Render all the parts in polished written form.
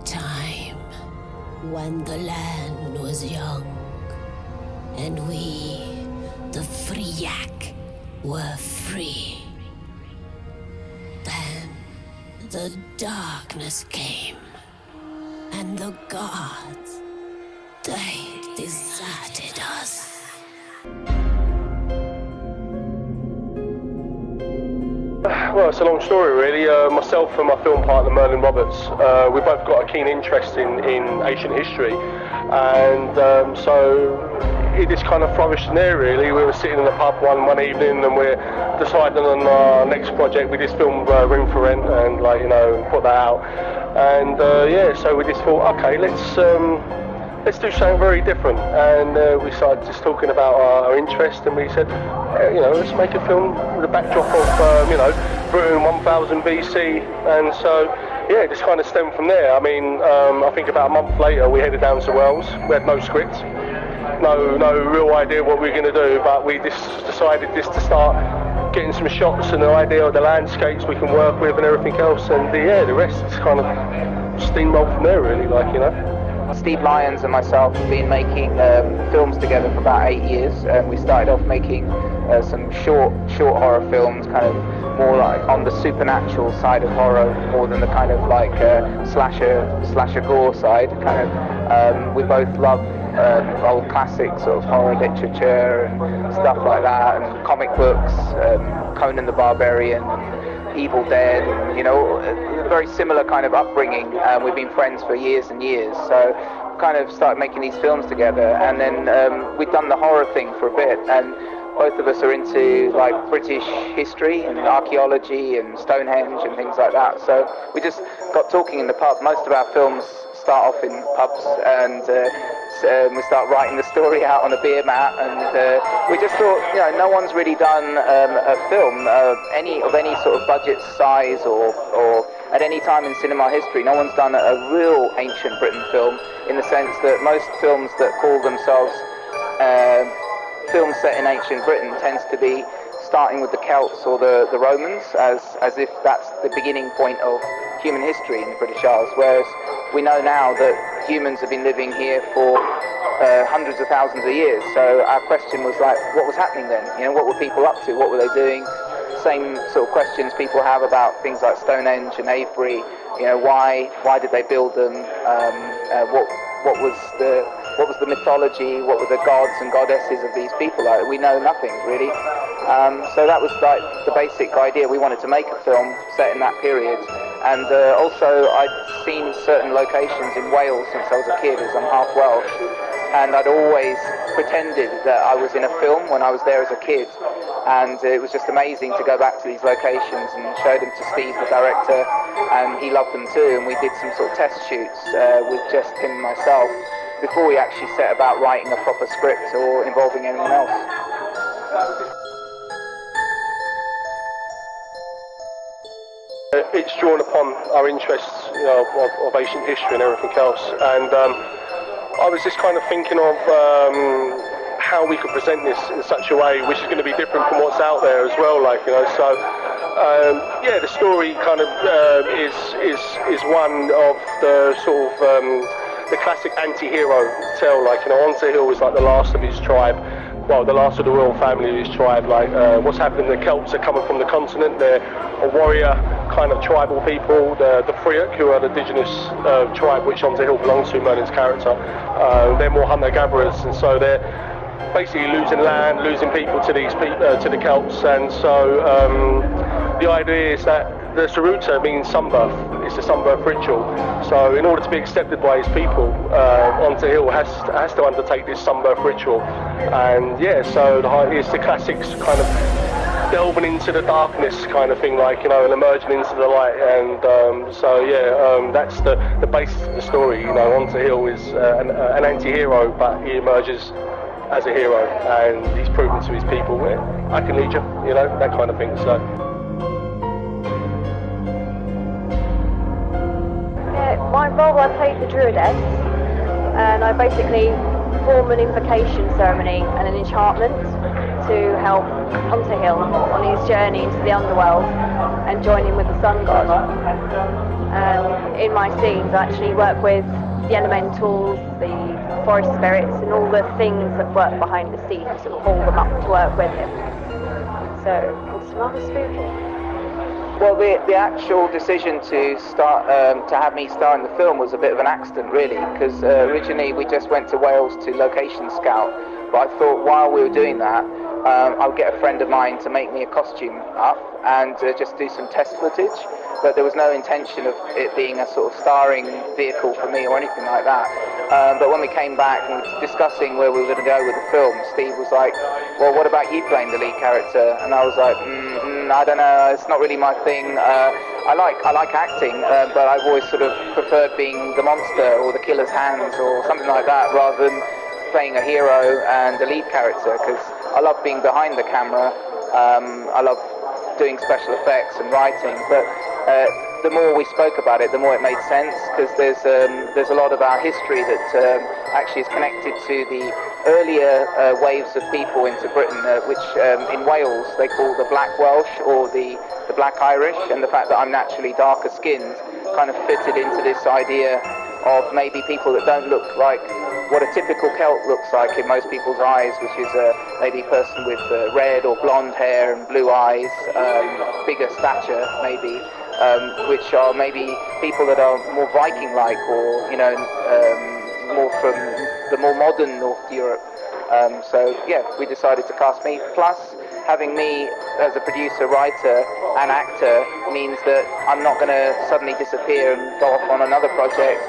time when the land was young, and we, the free yak, were free. Then the darkness came, and the gods, they deserted us. Well, it's a long story really. Myself and my film partner Merlyn we both got a keen interest in ancient history, and so it just kind of flourished in there really. We were sitting in the pub one evening and we're deciding on our next project. We just filmed Room for Rent and put that out, and so we just thought, okay, let's do something very different, and we started just talking about our interest, and we said, let's make a film with a backdrop of Britain 1000 BC, and so it just kind of stemmed from there. I mean, I think about a month later we headed down to Wales. We had no script, no real idea what we were going to do, but we just decided just to start getting some shots and an idea of the landscapes we can work with and everything else, and the rest is kind of steamrolled from there really, Steve Lyons and myself have been making films together for about 8 years. We started off making some short horror films, kind of more like on the supernatural side of horror, more than the kind of like slasher gore side. We both love old classics of horror literature and stuff like that, and comic books, Conan the Barbarian, Evil Dead, a very similar kind of upbringing. We've been friends for years and years, so kind of started making these films together, and then we'd done the horror thing for a bit, and both of us are into like British history and archaeology and Stonehenge and things like that, so we just got talking in the pub. Most of our films start off in pubs, and we start writing the story out on a beer mat, and we just thought, no one's really done a film of any sort of budget size or at any time in cinema history. No one's done a real ancient Britain film, in the sense that most films that call themselves films set in ancient Britain tends to be starting with the Celts or the Romans, as if that's the beginning point of human history in the British Isles, whereas we know now that humans have been living here for hundreds of thousands of years. So our question was like, what was happening then? What were people up to? What were they doing? Same sort of questions people have about things like Stonehenge and Avebury. Why did they build them? What was the mythology? What were the gods and goddesses of these people like? We know nothing really. So that was like the basic idea. We wanted to make a film set in that period, and also I'd seen certain locations in Wales since I was a kid, as I'm half Welsh, and I'd always pretended that I was in a film when I was there as a kid, and it was just amazing to go back to these locations and show them to Steve, the director, and he loved them too, and we did some sort of test shoots with just him and myself before we actually set about writing a proper script or involving anyone else. It's drawn upon our interests, of ancient history and everything else, and I was just kind of thinking of how we could present this in such a way which is going to be different from what's out there as well, So the story kind of is one of the sort of the classic anti-hero tale. On the hill is like the last of his tribe. Well, the last of the royal family of his tribe. What's happening? The Celts are coming from the continent. They're a warrior kind of tribal people. The Freyak, who are the indigenous tribe which On the Hill belongs to, Merlyn's character. They're more hunter-gatherers, and so they're basically losing land, losing people to these to the Celts, and so the idea is that the Seruta means sunbirth. It's a sunbirth ritual. So in order to be accepted by his people, On the Hill has to undertake this sunbirth ritual, and so it's the classics kind of delving into the darkness kind of thing, and emerging into the light, and that's the basis of the story. On the Hill is an anti-hero, but he emerges as a hero, and he's proven to his people, I can lead you, that kind of thing. So. My role, I played the druidess, and I basically perform an invocation ceremony and an enchantment to help Hunter Hill on his journey into the underworld and join him with the sun god. In my scenes, I actually work with the elementals, the forest spirits, and all the things that work behind the scenes and call them up to work with him. So it's rather spooky. Well, the actual decision to start to have me star in the film was a bit of an accident, really, because originally we just went to Wales to location scout, but I thought while we were doing that, I would get a friend of mine to make me a costume up and just do some test footage, but there was no intention of it being a sort of starring vehicle for me or anything like that. But when we came back and we were discussing where we were going to go with the film, Steve was like, well, what about you playing the lead character? And I was like, I don't know, it's not really my thing. I like acting, but I've always sort of preferred being the monster or the killer's hands or something like that, rather than playing a hero and a lead character, because I love being behind the camera. I love doing special effects and writing, but the more we spoke about it, the more it made sense, because there's a lot of our history that actually is connected to the earlier waves of people into Britain, which in Wales they call the Black Welsh or the Black Irish, and the fact that I'm naturally darker skinned kind of fitted into this idea of maybe people that don't look like what a typical Celt looks like in most people's eyes, which is maybe a person with red or blonde hair and blue eyes, bigger stature maybe, which are maybe people that are more Viking-like, or more from the more modern North Europe. So yeah, we decided to cast me. Plus, having me as a producer, writer and actor means that I'm not going to suddenly disappear and go off on another project.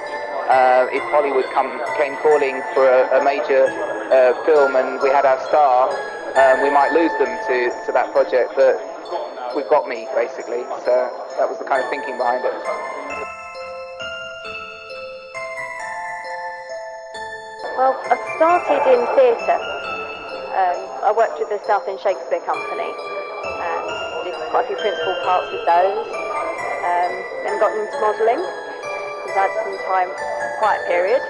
If Hollywood came calling for a major film and we had our star, we might lose them to that project, but we've got me, basically. So that was the kind of thinking behind it. Well, I started in theatre. I worked with the South End Shakespeare Company and did quite a few principal parts with those. Then got into modelling, because I had some time, quiet period.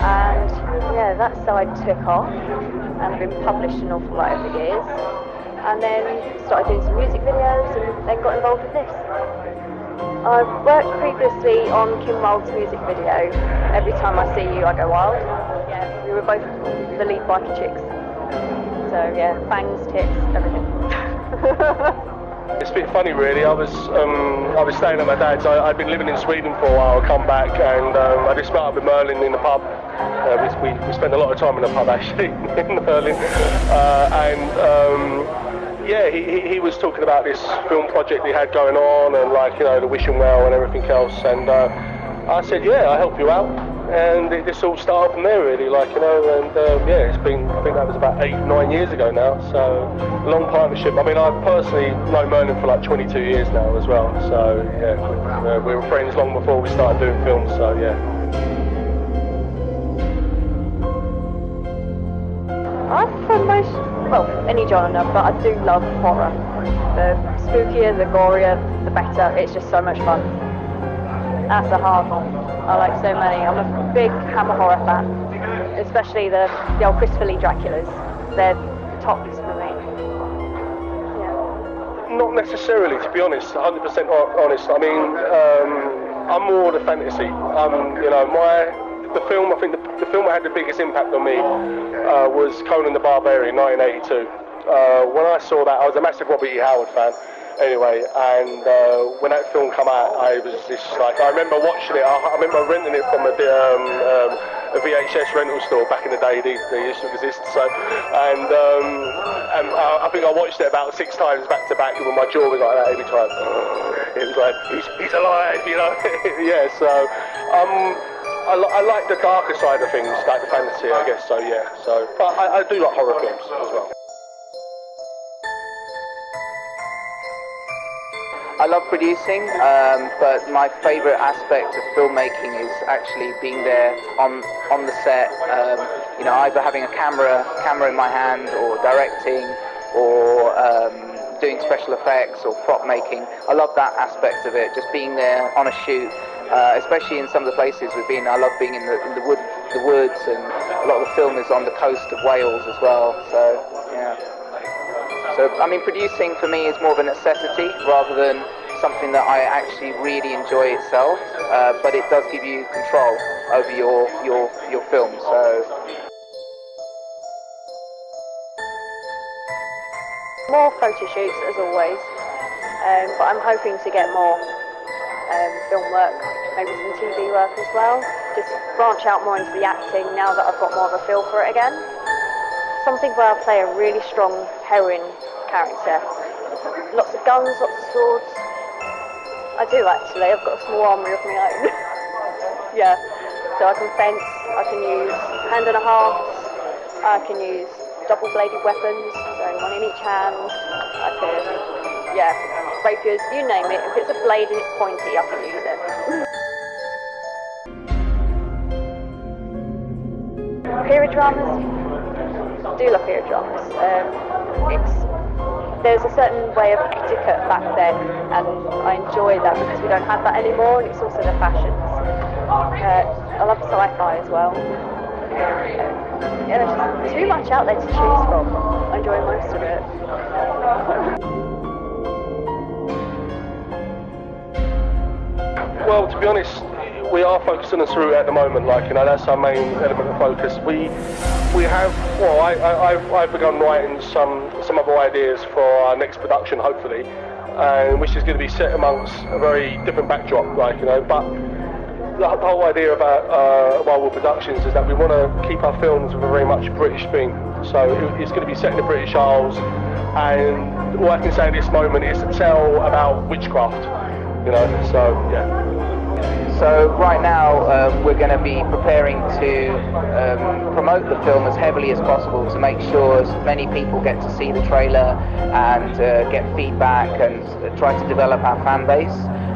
And yeah, that side took off, and I've been published an awful lot over the years. And then started doing some music videos, and then got involved with this. I've worked previously on Kim Wilde's music video, Every Time I See You I Go Wild. Yeah, we were both the lead biker chicks. So yeah, bangs, tits, everything. It's a bit funny, really. I was staying at my dad's. I'd been living in Sweden for a while. I come back and I just met up with Merlyn in the pub. We spent a lot of time in the pub actually in Merlyn, yeah, he was talking about this film project he had going on, and the Wishing Well and everything else. And I said, yeah, I'll help you out. And it just all started from there, really, yeah, it's been, I think that was about 8-9 years ago now, so long partnership. I mean, I personally know Merlyn for 22 years now as well, so yeah, we were friends long before we started doing films, so yeah. Any genre, but I do love horror. The spookier, the gorier, the better. It's just so much fun. That's a hard one. I like so many. I'm a big Hammer horror fan, especially the old Christopher Lee Draculas. They're tops for me. Yeah. Not necessarily, to be honest. 100% honest. I mean, I'm more the fantasy. The film, I think the film that had the biggest impact on me was Conan the Barbarian, 1982. When I saw that, I was a massive Robert E. Howard fan. Anyway, and when that film came out, I was just I remember watching it. I remember renting it from a VHS rental store back in the day. They used to exist. So, and I think I watched it about 6 times back to back, with my jaw was like that every time. It was like he's alive, yeah. So, I like the darker side of things, like the fantasy, I guess. So yeah. So, but I do like horror films as well. I love producing, but my favourite aspect of filmmaking is actually being there on the set. Either having a camera in my hand, or directing, or doing special effects or prop making. I love that aspect of it. Just being there on a shoot, especially in some of the places we've been. I love being in the woods, and a lot of the film is on the coast of Wales as well. So yeah. So, I mean, producing for me is more of a necessity rather than something that I actually really enjoy itself, but it does give you control over your film. So more photo shoots as always, but I'm hoping to get more film work, maybe some TV work as well. Just branch out more into the acting now that I've got more of a feel for it again. Something where I play a really strong heroine character. Lots of guns, lots of swords. I do actually, I've got a small armoury of my own. Yeah, so I can fence, I can use hand and a half, I can use double-bladed weapons, so one in each hand. I can, yeah, rapiers, you name it. If it's a blade and it's pointy, I can use it. Period dramas, I do love period dramas. There's a certain way of etiquette back then, and I enjoy that because we don't have that anymore, and it's also the fashions. I love sci-fi as well. Yeah, there's too much out there to choose from. I enjoy most of it. Well, to be honest, we are focusing on Seruta at the moment. Like, you know, that's our main element of focus. We have, well, I've begun writing some other ideas for our next production, hopefully, which is going to be set amongst a very different backdrop, like, you know. But the whole idea about Wildwood Productions is that we want to keep our films with a very much British theme. So it's going to be set in the British Isles, and all I can say at this moment is to tell about witchcraft, you know. So yeah. So right now we're going to be preparing to promote the film as heavily as possible to make sure as many people get to see the trailer and get feedback and try to develop our fan base.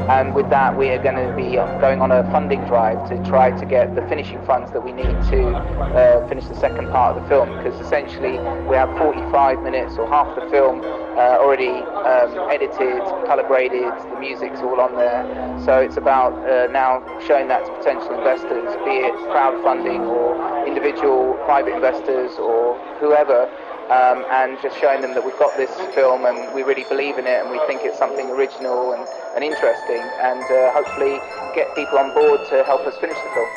And with that, we are going to be going on a funding drive to try to get the finishing funds that we need to finish the second part of the film, because essentially we have 45 minutes or half the film already edited, colour graded, the music's all on there. So it's about now showing that to potential investors, be it crowdfunding or individual private investors or whoever, and just showing them that we've got this film and we really believe in it and we think it's something original and interesting, and hopefully get people on board to help us finish the film.